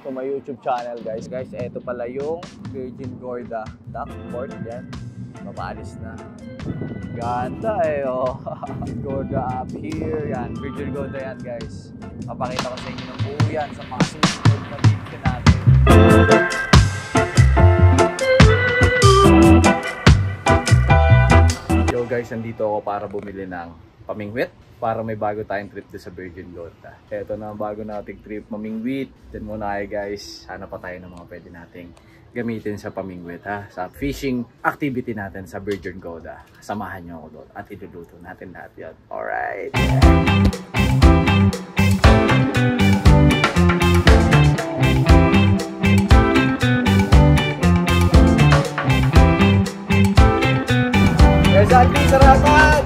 to my YouTube channel guys. Guys, eto pala yung Virgin Gorda duck port. Yan, papaalis na. Ganda eh oh. Gorda up here. Yan, Virgin Gorda yan guys. Papakita ko sa inyo ng buo yan sa mga susunod na video natin. Yo guys, nandito ako para bumili ng pamingwit para may bago tayong trip sa Virgin Gorda. Ito na ang bago nating trip, mamingwit. Diyan muna kayo guys. Hanap pa tayo ng mga pwede nating gamitin sa pamingwit ha. Sa fishing activity natin sa Virgin Gorda. Samahan nyo ako doon at iluluto natin lahat yan. Alright. Guys, Alvin, sarapan!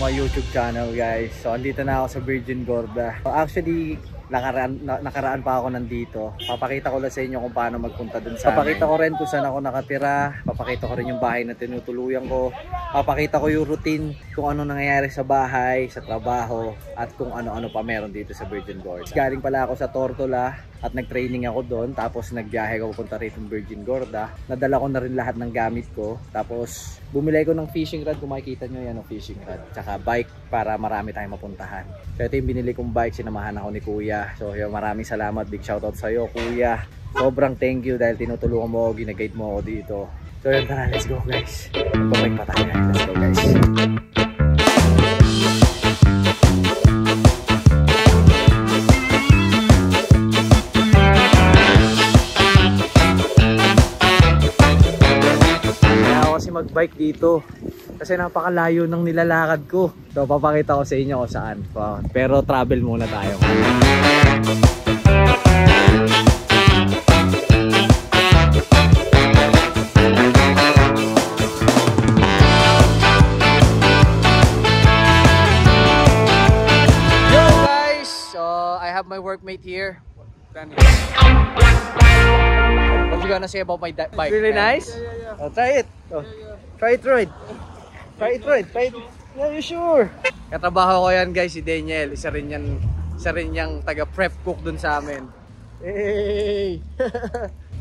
My YouTube channel guys. So andito na ako sa Virgin Gorda. So, actually nakaraan pa ako nandito. Papakita ko lang sa inyo kung paano magpunta dun sa Papakita ko rin kung saan ako nakatira. Papakita ko rin yung bahay na tinutuluyan ko. Papakita ko yung routine kung ano nangyayari sa bahay, sa trabaho at kung ano-ano pa meron dito sa Virgin Gorda. Galing pala ako sa Tortola at nag-training ako doon. Tapos nagbiyahe ako punta rito ng Virgin Gorda. Nadala ko na rin lahat ng gamit ko. Tapos bumili ko ng fishing rod. Kung makikita nyo yan, ng fishing rod. Tsaka bike para marami tayong mapuntahan. So ito yung binili kong bike. Sinamahan ako ni Kuya. So yun, maraming salamat. Big shoutout sa'yo Kuya. Sobrang thank you dahil tinutulungan mo ako, ginaguide mo ako dito. So yun, tara, let's go guys. Magbabike pa tayo. Let's go guys. Magbike dito kasi napakalayo ng nilalakad ko. So papakita ko sa inyo kung saan. Pero travel muna tayo. Yo guys, so I have my workmate here. What you gonna say about my bike? Really nice? Yeah. Oh, try it. Oh. Try it, Royd. Try it. Yeah, you sure? Katrabaho ko yan guys, si Daniel. Isa rin yang taga-prep cook dun sa amin. Hey!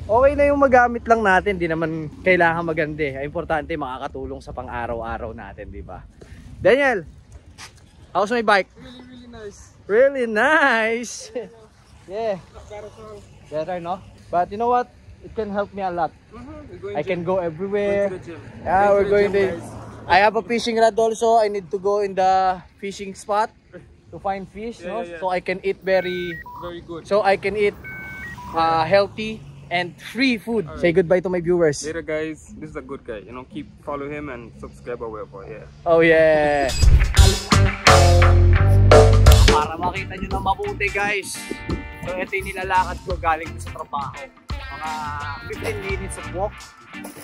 Okay na yung magamit lang natin. Di naman kailangan maganda. Importante makakatulong sa pang-araw-araw natin, di ba? Daniel, how's my bike? Really nice. Really nice. Yeah. Better, no? But you know what? It can help me a lot. I can go everywhere. Yeah, we're going to. I have a fishing rod also. I need to go in the fishing spot to find fish, no? So I can eat very good. So I can eat healthy and free food. Right. Say goodbye to my viewers. Later, guys. This is a good guy. You know, follow him and subscribe our for yeah. Oh yeah. Para makita nyo na mabuti, guys. So ito yung nilalakad ko galing sa trabaho. Mga 15 minutes of walk.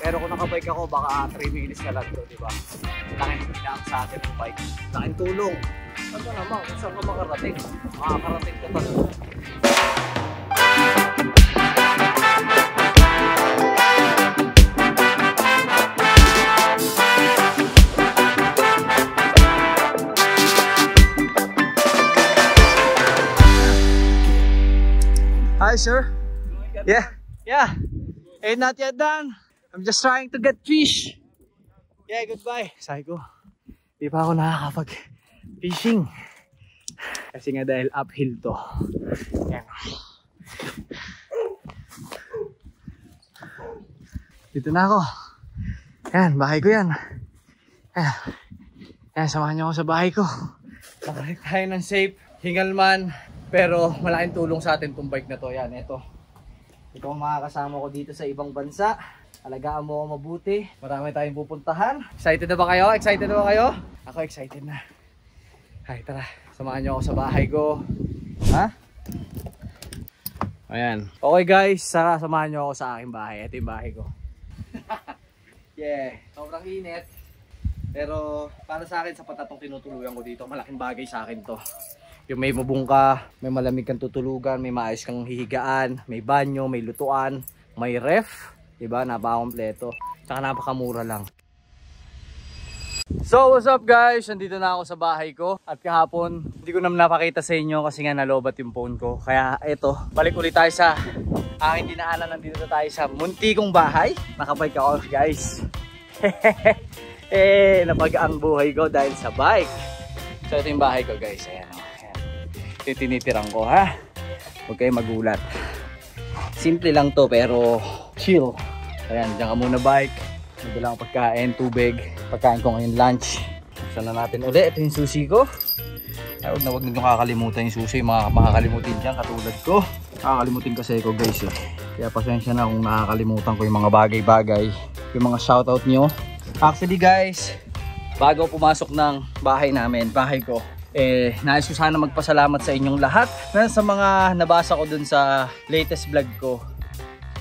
Pero kung nakabike ako, baka 3 minutes na lang to, di ba? Laking pinang sa atin ng bike. Laking tulong. Ano naman, kung saan ka makarating? Makakarating ka pa. Hi, sir. Yeah. Ain't not yet done. I'm just trying to get fish. Yeah, goodbye. Sabi ko, di pa ako nakakapag-fishing. Kasi nga dahil uphill to. Yan. Dito na ako. Yan, bahay ko yan. Yan, samahan niyo ako sa bahay ko. Nakalik tayo ng safe. Hingal man. Pero malaking tulong sa atin itong bike na to. Yan, ito. Ikaw ang makakasama ko dito sa ibang bansa. Alagaan mo ako mabuti. Marami tayong pupuntahan. Excited na ba kayo? Ako excited na. Ay, tara. Samahan niyo ako sa bahay ko. Ha? Ayan. Okay guys, samahan niyo ako sa aking bahay. Ito yung bahay ko. Yeah. Sobrang init. Pero para sa akin, sapat na itong tinutuluyan ko dito. Malaking bagay sa akin to. Yung may mabungka, may malamig kang tutulugan, may maayos kang hihigaan, may banyo, may lutuan, may ref, diba? Napakakompleto. Tsaka napakamura lang. So what's up guys, nandito na ako sa bahay ko. At kahapon hindi ko naman napakita sa inyo kasi nga nalobat yung phone ko. Kaya eto, balik ulit tayo sa aking dinaanan. Nandito na tayo sa munti kong bahay. Nakabike ako guys. Napagaan buhay ko dahil sa bike. So ito yung bahay ko guys. Ayan, ayan. Ito yung tinitirang ko ha. Huwag kayo magulat. Simple lang to pero chill. Ayan, dyan ka muna bike. Nagdala akong pagkain, tubig. Pagkain ko ngayon lunch. Buksan na natin ulit. Ito yung sushi ko. Ay, huwag na kakalimutan yung sushi. Mga makakalimutin dyan katulad ko. Nakakalimutin kasi ko guys eh. Kaya pasensya na kung nakakalimutan ko yung mga bagay-bagay. Yung mga shoutout nyo. Actually guys, bago pumasok ng bahay namin, bahay ko, nais ko sana magpasalamat sa inyong lahat. Sa mga nabasa ko dun sa latest vlog ko.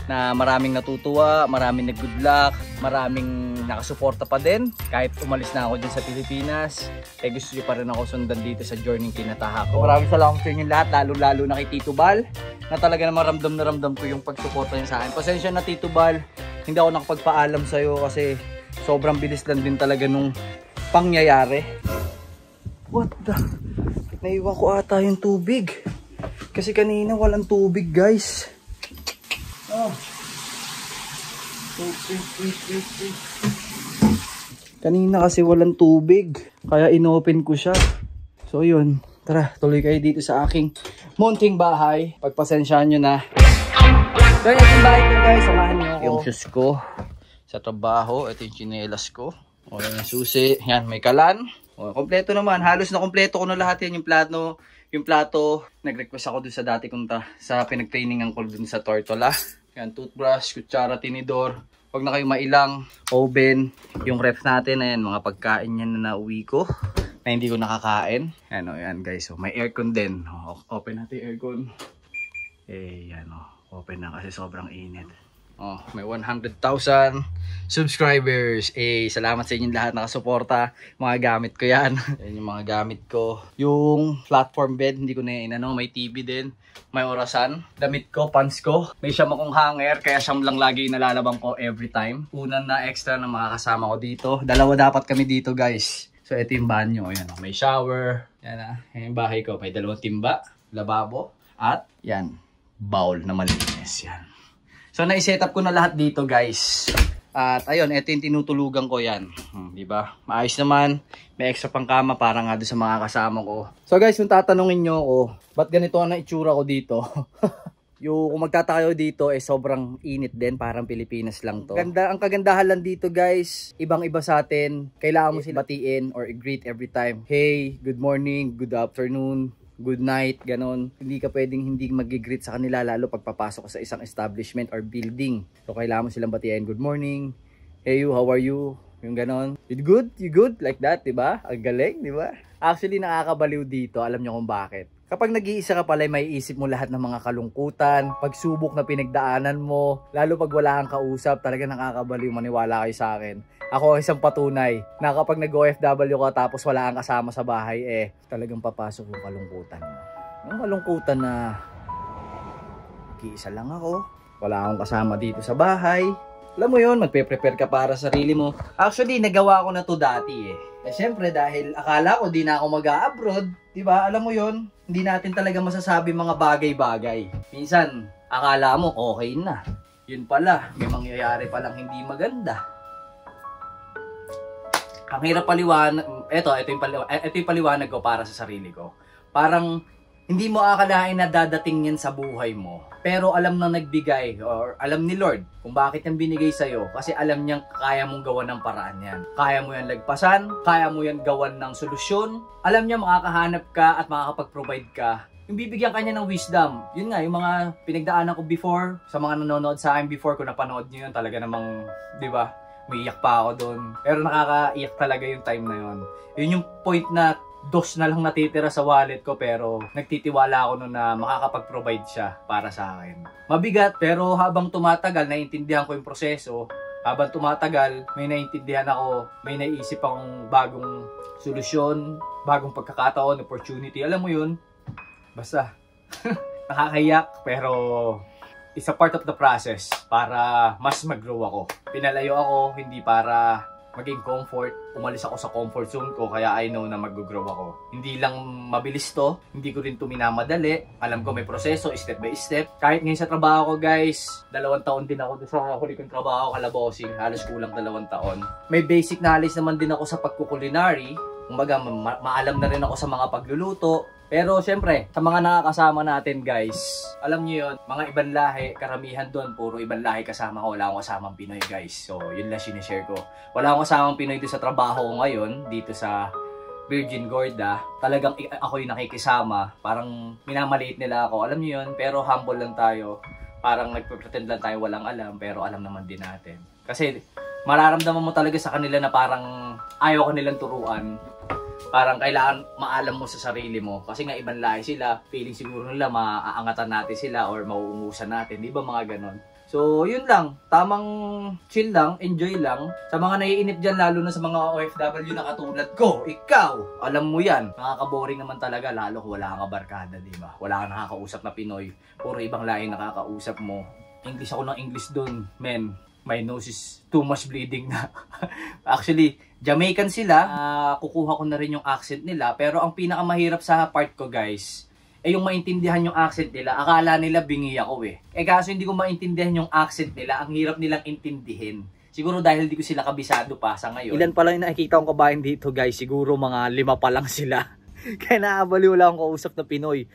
Na maraming natutuwa, maraming nag-good luck, maraming nakasuporta pa din. Kahit umalis na ako dyan sa Pilipinas, gusto nyo pa rin ako sundan dito sa journey tinataha ko. Maraming salamat sa inyong lahat, lalo na kay Tito Bal, na talaga naman ramdam na ramdam ko yung pagsuporta niya sa akin. Pasensya na Tito Bal, hindi ako nakapagpaalam sa'yo kasi sobrang bilis lang din talaga nung pangyayari. What the? Naiwan ko ata yung tubig. Kasi kanina walang tubig guys. Oh. Kanina kasi walang tubig, kaya inopen ko siya. So yun, tara tuloy kayo dito sa aking munting bahay. Pagpasensyaan nyo na. So yun yung bahay ko guys, samahan nyo ako. Yung shoes ko sa trabaho, ito yung chinelas ko. O yung susi, yan may kalan. O, kompleto naman, halos na kompleto ko na lahat yan. Yung plato, nag-request ako dun sa dati kong sa pinag-trainingan ko dun sa Tortola. Yan, toothbrush, kutsara, tinidor. Huwag na kayo mailang. Oven, yung ref natin, ayan, mga pagkain yan na nauwi ko na hindi ko nakakain. Yan o, yan guys, may aircon din. O, open natin yung aircon. Yan o, open na kasi sobrang init. Oh, may 100,000 subscribers. Salamat sa inyong lahat nakasuporta. Mga gamit ko yan. Yan yung mga gamit ko. Yung platform bed, hindi ko na inano. May TV din. May orasan. Damit ko, pants ko. May siyam akong hanger, kaya siyam lang lagi nalalabang ko every time. Unan na extra na makakasama ko dito. Dalawa dapat kami dito guys. So ito yung banyo. Yan, may shower. Yan na. Yan yung bahay ko. May dalawang timba, lababo, at yan, bowl na malinis. Yan. So na-set up ko na lahat dito guys. At ayun, ito yung tinutulugan ko yan. Diba? Maayos naman. May extra pang kama para nga doon sa mga kasama ko. So guys, kung tatanungin nyo ako, ba't ganito ang itsura ko dito? Kung magtatakayo dito, sobrang init din. Parang Pilipinas lang to. Ang kagandahan lang dito guys, ibang-iba sa atin. Kailangan mo sila batiin or greet every time. Hey, good morning, good afternoon, good night, ganon. Hindi ka pwedeng hindi mag-greet sa kanila lalo pag papasok ka sa isang establishment or building. So kailangan mo silang batiin, good morning, hey you, how are you? Yung ganon. You good? You good? Like that, diba? Ang galing, diba? Actually, nakakabaliw dito. Alam nyo kung bakit. Kapag nag-iisa ka pala, may isip mo lahat ng mga kalungkutan, pagsubok na pinagdaanan mo, lalo pag wala kang kausap, talaga nakakabaliw, maniwala kayo sa akin. Ako ang isang patunay na kapag nag-OFW ka tapos wala kang kasama sa bahay, talagang papasok yung kalungkutan mo. Yung kalungkutan na nag-iisa lang ako, wala akong kasama dito sa bahay. Alam mo yun, magpe-prepare ka para sa sarili mo. Actually, nagawa ko na to dati syempre dahil akala ko di na ako mag-a-abroad, diba? Alam mo yun, hindi natin talaga masasabi mga bagay-bagay. Minsan, akala mo okay na. Yun pala, may mangyayari palang hindi maganda. Ang hirap paliwanag, ito yung paliwanag ko para sa sarili ko. Parang hindi mo akalain na dadating yan sa buhay mo. Pero alam na nagbigay or alam ni Lord kung bakit yan binigay sa'yo. Kasi alam niyang kaya mong gawan ng paraan yan. Kaya mo yan lagpasan, kaya mo yan gawan ng solusyon. Alam niya makakahanap ka at makakapag-provide ka. Yung bibigyan kanya ng wisdom. Yun nga, yung mga pinagdaanan ko before, sa mga nanonood sa akin before, kung napanood niyo yun, talaga namang, di ba, umiiyak pa ako doon. Pero nakakaiyak talaga yung time na yun. Yun yung point na dos na lang natitira sa wallet ko pero nagtitiwala ako noon na makakapag-provide siya para sa akin. Mabigat pero habang tumatagal, naiintindihan ko yung proseso. Habang tumatagal, may naiintindihan ako, may naisip akong bagong solusyon, bagong pagkakataon, opportunity. Alam mo yun, basta nakakayak pero it's a part of the process para mas mag-grow ako. Pinalayo ako hindi para maging comfort. Umalis ako sa comfort zone ko, kaya I know na mag-grow ako. Hindi lang mabilis to, hindi ko rin to minamadali. Alam ko may proseso, step by step. Kahit ngayon sa trabaho ko guys, 2 taon din ako sa huli kong trabaho, Kalabosing. Halos kulang 2 taon. May basic knowledge naman din ako sa pagkukulinary. Kumbaga, maalam na rin ako sa mga pagluluto. Pero syempre, sa mga nakakasama natin guys, alam niyo yun, mga ibang lahi, karamihan doon, puro ibang lahi kasama ko. Wala akong kasamang Pinoy guys. So, yun lang sinishare ko. Wala akong kasamang Pinoy doon sa trabaho ko ngayon, dito sa Virgin Gorda. Talagang ako yung nakikisama. Parang minamaliit nila ako. Alam niyo yun, pero humble lang tayo. Parang nagpe-pretend lang tayo walang alam, pero alam naman din natin. Kasi mararamdaman mo talaga sa kanila na parang ayaw ka nilang turuan. Parang kailangan maalam mo sa sarili mo. Kasi nga ibang lahi sila, feeling siguro nila maaangatan natin sila or mauungusan natin. Di ba mga ganon? So, yun lang. Tamang chill lang, enjoy lang. Sa mga naiinip dyan, lalo na sa mga OFW na katulad ko, ikaw, alam mo yan. Nakaka-boring naman talaga, lalo kung wala kang kabarkada, di ba? Wala kang nakakausap na Pinoy. Puro ibang lahi nakakausap mo. English ako ng English dun, men. My nose is too much bleeding na. Actually, Jamaican sila. Kukuha ko na rin yung accent nila. Pero ang pinakamahirap sa part ko guys, yung maintindihan yung accent nila. Akala nila bingi ako eh. Kaso hindi ko maintindihan yung accent nila. Ang hirap nilang intindihin. Siguro dahil di ko sila kabisado pa sa ngayon. Ilan pa lang yung nakikita kong kabayan dito guys. Siguro mga 5 pa lang sila. Kaya nakabaliw lang akong kausap na Pinoy.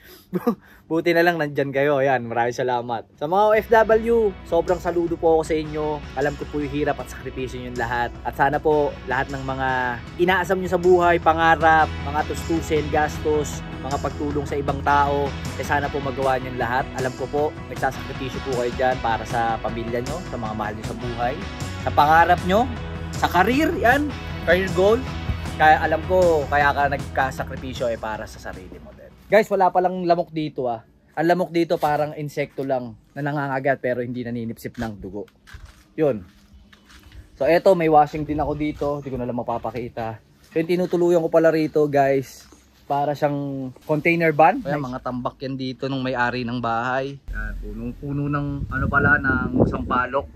Buti na lang nandyan kayo. Ayan, maraming salamat. Sa mga OFW, sobrang saludo po ako sa inyo. Alam ko po yung hirap at sakripisyo nyo lahat. At sana po lahat ng mga inaasam nyo sa buhay, pangarap, mga tustusin, gastos, mga pagtulong sa ibang tao, sana po magawa nyo lahat. Alam ko po, nagsasakripisyo po kayo dyan para sa pamilya nyo, sa mga mahal nyo sa buhay, sa pangarap nyo, sa career, yan, career goal. Kaya alam ko, kaya ka nagkasakripisyo para sa sarili mo din. Guys, wala palang lamok dito ah. Ang lamok dito parang insekto lang na nangangagat pero hindi naninipsip ng dugo. Yun. So eto, may washing din ako dito. Hindi ko na lang mapapakita. So yung tinutuluyan ko pala rito guys, para siyang container van. Nice. Mga tambak yan dito nung may-ari ng bahay. Yan, punong-puno ng ano pala, ng sampalok.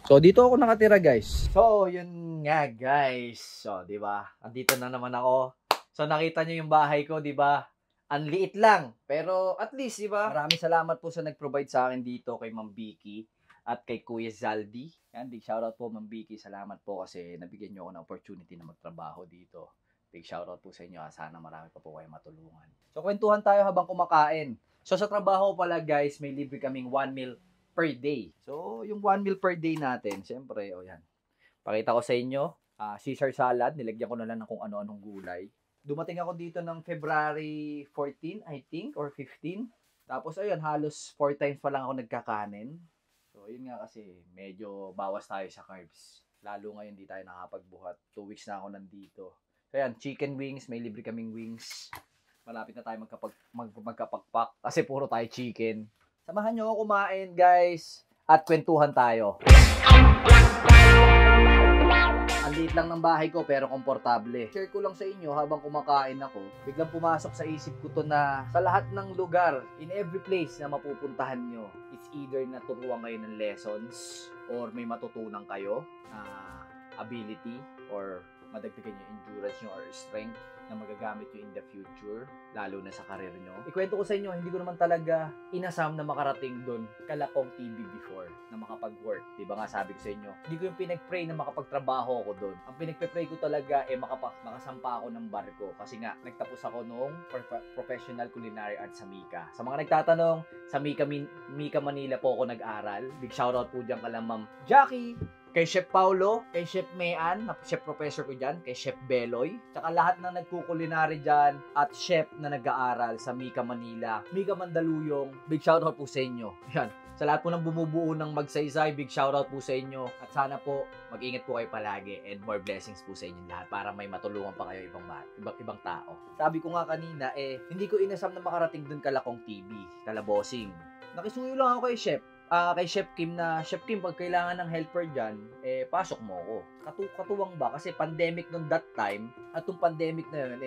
So dito ako nakatira guys. So yun nga guys. So di ba? Andito na naman ako. So nakita niyo yung bahay ko, di ba? Ang liit lang, pero at least di ba? Maraming salamat po sa nag-provide sa akin dito kay Ma'am Vicky at kay Kuya Zaldi. Yan, big shoutout po Ma'am Vicky. Salamat po kasi nabigyan niyo ako ng opportunity na magtrabaho dito. Big shoutout po sa inyo. Sana marami pa po kayo matulungan. So kwentuhan tayo habang kumakain. So sa trabaho pala guys, may libre kaming 1 meal per day. So, yung 1 meal per day natin, syempre, o yan. Pakita ko sa inyo, Caesar salad, nilagyan ko na lang ng kung ano-anong gulay. Dumating ako dito ng February 14, I think, or 15. Tapos, ayun, halos 4 times pa lang ako nagkakanin. So, yun nga kasi, medyo bawas tayo sa carbs. Lalo ngayon, di tayo nakapagbuhat. 2 weeks na ako nandito. So, yan, chicken wings, may libre kaming wings. Malapit na tayo magkapagpak kasi puro tayo chicken. Samahan nyo ako kumain guys at kwentuhan tayo. Ang liit lang ng bahay ko pero komportable. Share ko lang sa inyo habang kumakain ako. Biglang pumasok sa isip ko to na sa lahat ng lugar, in every place na mapupuntahan nyo, it's either na turuan kayo ng lessons or may matutunan kayo na ability or madagdagan yung endurance nyo or strength na magagamit nyo in the future, lalo na sa karir nyo. Ikwento ko sa inyo, hindi ko naman talaga inasam na makarating doon Kalakong TV before na makapag-work. Diba nga sabi ko sa inyo, hindi ko yung pinag-pray na makapagtrabaho ako doon. Ang pinag-pray ko talaga makasampa ako ng barko kasi nga, nagtapos ako nung professional culinary arts sa Mika. Sa mga nagtatanong, sa Mika Manila po ako nag-aral. Big shoutout po dyan kala Ma'am Jackie, kay Chef Paulo, kay Chef Mayan, na chef professor ko dyan, kay Chef Beloy, tsaka lahat na nagkukulinary dyan, at chef na nag-aaral sa Mika Manila, Mika Mandaluyong, big shoutout po sa inyo. Yan. Sa lahat po ng bumubuo ng Magsaysay, big shoutout po sa inyo. At sana po, mag-ingat po kayo palagi and more blessings po sa inyo lahat para may matulungan pa kayo ibang tao. Sabi ko nga kanina, hindi ko inasam na makarating dun Kalakong TV, Kalabosing. Nakisuyo lang ako kay Chef. kay Chef Kim na, Chef Kim, pag kailangan ng helper dyan, pasok mo ako. Katuwang ba? Kasi pandemic nung that time, at yung pandemic na yun,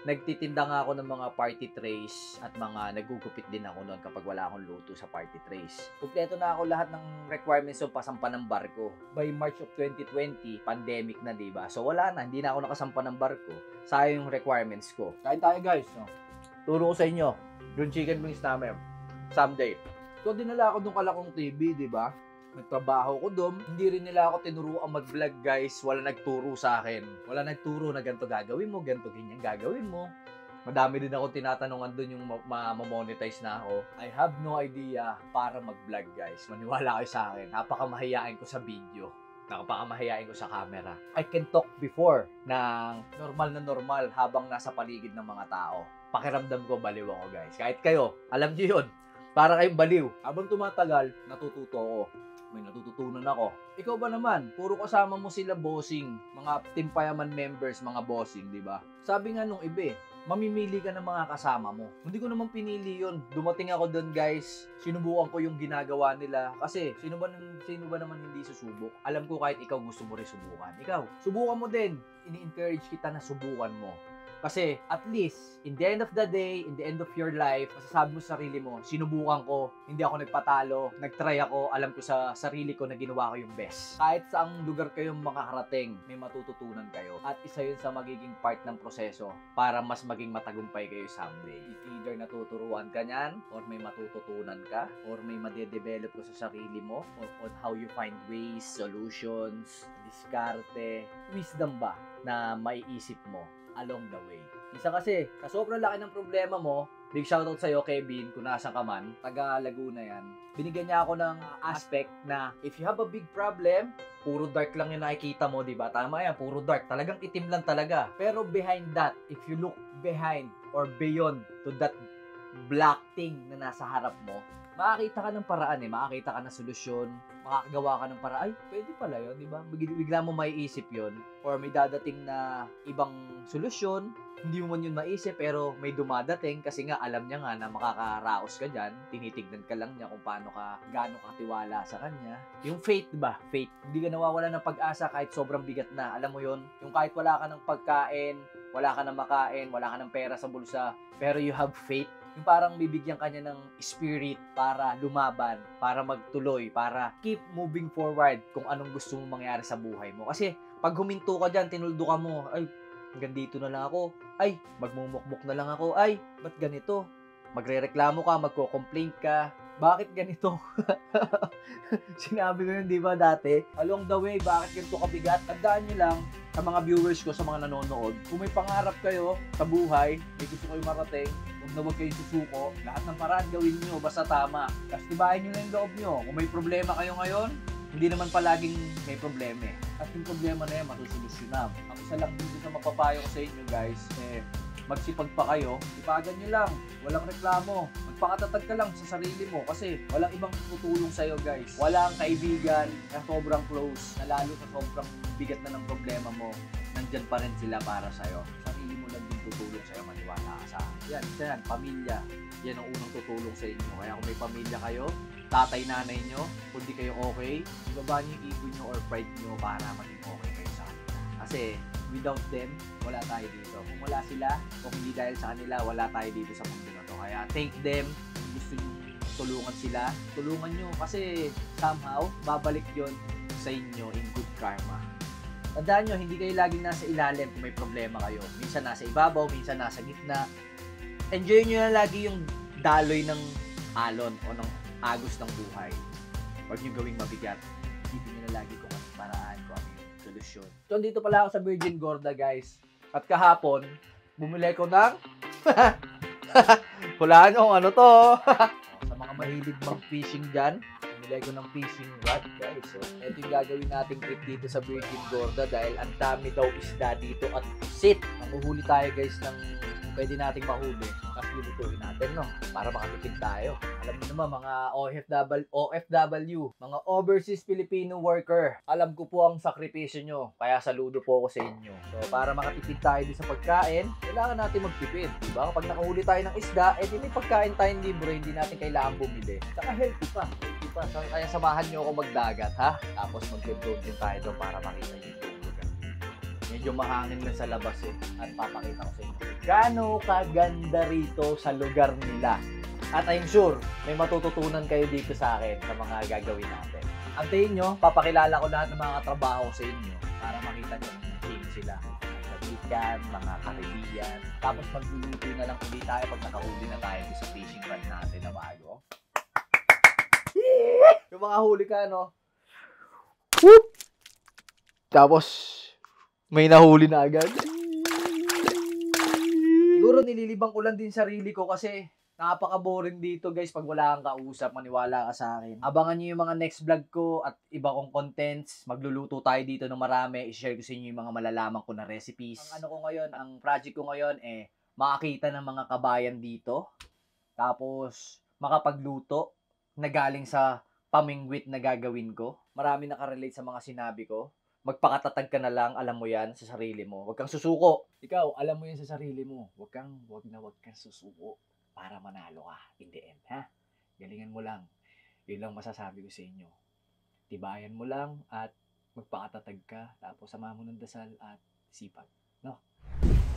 nagtitinda nga ako ng mga party trays at mga nagugupit din ako noon kapag wala akong luto sa party trays. Kumpleto na ako lahat ng requirements yung pasampa ng barko. By March of 2020, pandemic na, diba? So wala na, hindi na ako nakasampa ng barko. Sayang yung requirements ko. Kain tayo guys, no? Turo ko sa inyo, yung chicken wings namin, someday. So, dinala ako nung Kalakong TV, di ba? Nagtrabaho ko doon. Hindi rin nila ako tinuruan mag-vlog, guys. Wala nagturo sa akin. Wala nagturo na ganito gagawin mo, ganito ganyan gagawin mo. Madami din ako tinatanungan doon yung ma-monetize na ako. I have no idea para mag-vlog, guys. Maniwala kayo sa akin. Napakamahiyain ko sa video. Napakamahiyain ko sa camera. I can talk before ng normal habang nasa paligid ng mga tao. Pakiramdam ko, baliw ako, guys. Kahit kayo, alam niyo yun. Para kayong baliw. Habang tumatagal, natututo ako. May natututunan ako. Ikaw ba naman? Puro kasama mo sila bossing. Mga Team Payaman members, mga bossing, di ba? Sabi nga nung iba, mamimili ka ng mga kasama mo. Hindi ko naman pinili yun. Dumating ako doon, guys. Sinubukan ko yung ginagawa nila. Kasi, sino ba naman hindi susubok? Alam ko kahit ikaw gusto mo rin subukan. Ikaw, subukan mo din. Ini-encourage kita na subukan mo. Kasi, at least, in the end of the day, in the end of your life, masasabi mo sa sarili mo, sinubukan ko, hindi ako nagpatalo, nagtry ako, alam ko sa sarili ko na ginawa ko yung best. Kahit saang lugar kayong makakarating, may matututunan kayo. At isa yun sa magiging part ng proseso para mas maging matagumpay kayo someday. Either natuturuan ka niyan, or may matututunan ka, or may madedevelop ko sa sarili mo, or on how you find ways, solutions, diskarte, wisdom ba na maiisip mo along the way. Isa kasi, sa sobrang laki ng problema mo, big shoutout sa'yo, Kevin, kung nasan ka man, taga Laguna yan. Binigyan niya ako ng aspect na if you have a big problem, puro dark lang yung nakikita mo, diba? Tama yan, puro dark. Talagang itim lang talaga. Pero behind that, if you look behind or beyond to that black thing na nasa harap mo, makakita ka ng paraan makakita ka ng solusyon, makakagawa ka ng paraan. Ay, pwede pala yun, di ba? Bigla mo maiisip yun, or may dadating na ibang solusyon, hindi mo man yun maisip, pero may dumadating kasi nga alam niya nga na makakaraos ka dyan, tinitignan ka lang niya kung paano ka, gaano ka tiwala sa kanya. Yung faith ba? Faith. Hindi ka nawawala ng pag-asa kahit sobrang bigat na. Alam mo yun? Yung kahit wala ka ng pagkain, wala ka ng makain, wala ka ng pera sa bulsa, pero you have faith. Yung parang bibigyan kanya ng spirit para lumaban, para magtuloy, para keep moving forward kung anong gusto mong mangyari sa buhay mo. Kasi pag huminto ka dyan, tinuldo ka mo, ay, hanggang dito na lang ako, ay, magmumukmuk na lang ako, ay, ba't ganito? Magrereklamo ka, magko-complain ka, bakit ganito? Sinabi ko yun, di ba, dati? Along the way, bakit ganito kabigat? Tandaan nyo lang, sa mga viewers ko, sa mga nanonood, kung may pangarap kayo sa buhay, may gusto kayo marating, huwag kayong susuko, lahat ng paraan gawin nyo, basta tama. Kasi tibahin nyo na yung loob nyo. Kung may problema kayo ngayon, hindi naman palaging may problema At yung problema na yan, masusolusyonan. Ang isa lang dito sa mapapayo ko sa inyo, guys, magsipag pa kayo, ipagan nyo lang, walang reklamo, magpakatatag ka lang sa sarili mo kasi walang ibang tutulong sa'yo, guys. Walang kaibigan na sobrang close, na lalo sa sobrang bigat na ng problema mo, nandyan pa rin sila para sa'yo. Sarili mo lang din tutulong sa'yo, maniwala ka sa akin. Yan, pamilya. Yan ang unang tutulong sa inyo. Kaya kung may pamilya kayo, tatay, nanay nyo, kung di kayo okay, ibaba nyo yung ego nyo or pride nyo para maging okay kayo sa kanila. Kasi without them, wala tayo dito. Kung wala sila, o hindi dahil sa kanila, wala tayo dito sa mundo na to. Kaya thank them. Kung gusto nyo tulungan sila, tulungan nyo. Kasi somehow, babalik yon sa inyo in good karma. Tandaan nyo, hindi kayo laging nasa ilalim kung may problema kayo. Minsan nasa ibabaw, minsan nasa gitna. Enjoy nyo na lagi yung daloy ng alon o ng agos ng buhay. Huwag nyo gawing mabigat. Isipin nyo na lagi kung anong paraan, kung ano yung solusyon. So, dito pala ako sa Virgin Gorda, guys. At kahapon, bumili ko ng hulaan nyo kung ano to. Sa mga mahilig mag-fishing dyan, bumili ko ng fishing rod, guys. So, ito yung gagawin nating trip dito sa Virgin Gorda dahil ang dami daw isda dito at sit. Mahuhuli tayo, guys, ng pwede nating mahuli. Tapos lulutuin natin, no? Para makatipid tayo. Alam niyo naman, mga OFW, mga overseas Filipino worker. Alam ko po ang sakripisyo nyo. Kaya saludo po ako sa inyo. So, para makatipid tayo din sa pagkain, kailangan natin magtipid. Diba? Kapag nakahuli tayo ng isda, edi may pagkain tayong libre, hindi natin kailangan bumili. Saka healthy pa. Healthy pa. Kaya samahan nyo ako magdagat, ha? Tapos mag-drone din tayo doon para makita nyo yung lugar. Medyo mahangin na sa labas eh. At papakita ko sa inyo. Gaano kaganda rito sa lugar nila. At I'm sure, may matututunan kayo dito sa akin sa mga gagawin natin. Antayin nyo, papakilala ko lahat ng mga katrabaho ko sa inyo para makita nyo ng team sila. Mga mga Caribbean. Tapos magluluto na lang ulit tayo pag nakahuli na tayo sa fishing rod natin na bago. Yung mga huli ka, no? Whoop! Tapos, may nahuli na agad. Siguro nililibang ko lang din sarili ko kasi napaka-boring dito guys pag wala kang kausap, maniwala ka sa akin. Abangan nyo yung mga next vlog ko at iba kong contents. Magluluto tayo dito ng marami. I-share ko sa inyo yung mga malalaman ko na recipes. Ang ano ko ngayon, ang project ko ngayon makakita ng mga kabayan dito. Tapos makapagluto na galing sa pamingwit na gagawin ko. Marami nakarelate sa mga sinabi ko. Magpakatatag ka na lang, alam mo yan sa sarili mo. Huwag kang susuko. Ikaw, alam mo yan sa sarili mo. Huwag kang susuko. Para manalo ka in the end, ha? Galingan mo lang. Yun lang masasabi ko sa inyo. Tibayan mo lang at magpakatatag ka. Tapos sama mo ng dasal at sipag. No?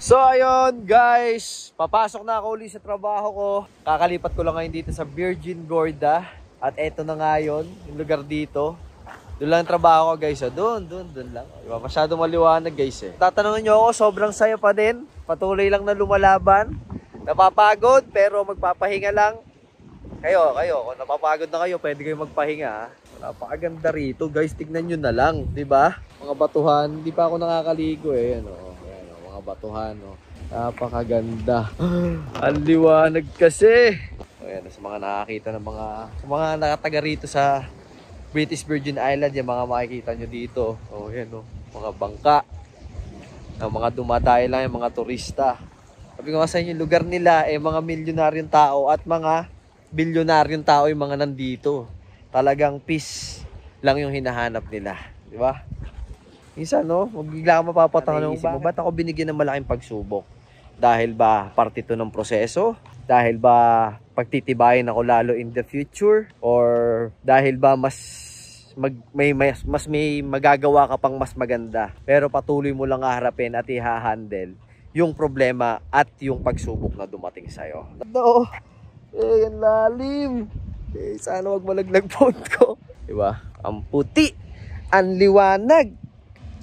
So, ayun, guys. Papasok na ako ulit sa trabaho ko. Kakalipat ko lang ngayon dito sa Virgin Gorda. At eto na nga yun, yung lugar dito. Doon lang ang trabaho ko, guys. Doon lang. Diba? Masyado maliwanag, guys, eh. Tatanungin nyo ako, sobrang saya pa din. Patuloy lang na lumalaban. Napapagod pero magpapahinga lang. Kayo, kung napapagod na kayo, pwede kayo magpahinga. Napakaganda rito, guys. Tignan nyo na lang, 'di ba? Mga batuhan, hindi pa ako nakakaligo eh. Ayan mga batuhan, oh. Napakaganda. Ang liwanag kasi. Ayan, sa mga nakakita ng mga nakataga rito sa British Virgin Island, yung mga makikita nyo dito. Oh, ayan, oh. Mga bangka. Ang mga dumadayo lang, yung mga turista. Sabi ko nga sa inyo, lugar nila mga milyonaryong tao at mga bilyonaryong tao yung mga nandito. Talagang peace lang yung hinahanap nila. Di ba? Minsan, no? Bigla ka mapapatanong mo, ba't ako binigyan ng malaking pagsubok? Dahil ba parte ito ng proseso? Dahil ba pagtitibayin ako lalo in the future? Or dahil ba may magagawa ka pang mas maganda? Pero patuloy mo lang haharapin at i-handle yung problema at yung pagsubok na dumating sa'yo. No, ang lalim. Sana wag malaglag phone ko. Diba? Ang puti, ang liwanag.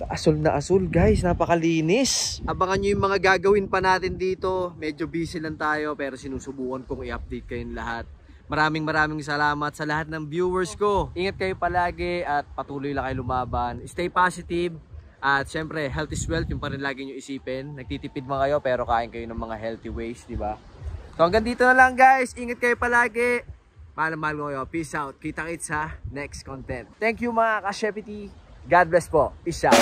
Asul na asul, guys. Napakalinis. Abangan nyo yung mga gagawin pa natin dito. Medyo busy lang tayo pero sinusubukan kong i-update kayong lahat. Maraming salamat sa lahat ng viewers ko. Ingat kayo palagi at patuloy lang kayo lumaban. Stay positive. At syempre, health is wealth, yung pa rin lagi nyo isipin. Nagtitipid man kayo pero kain kayo ng mga healthy ways, di ba? So hanggang dito na lang, guys. Ingat kayo palagi. Mahal ko kayo. Peace out. Kita-kits sa next content. Thank you mga ka-Shepity. God bless po. Peace out.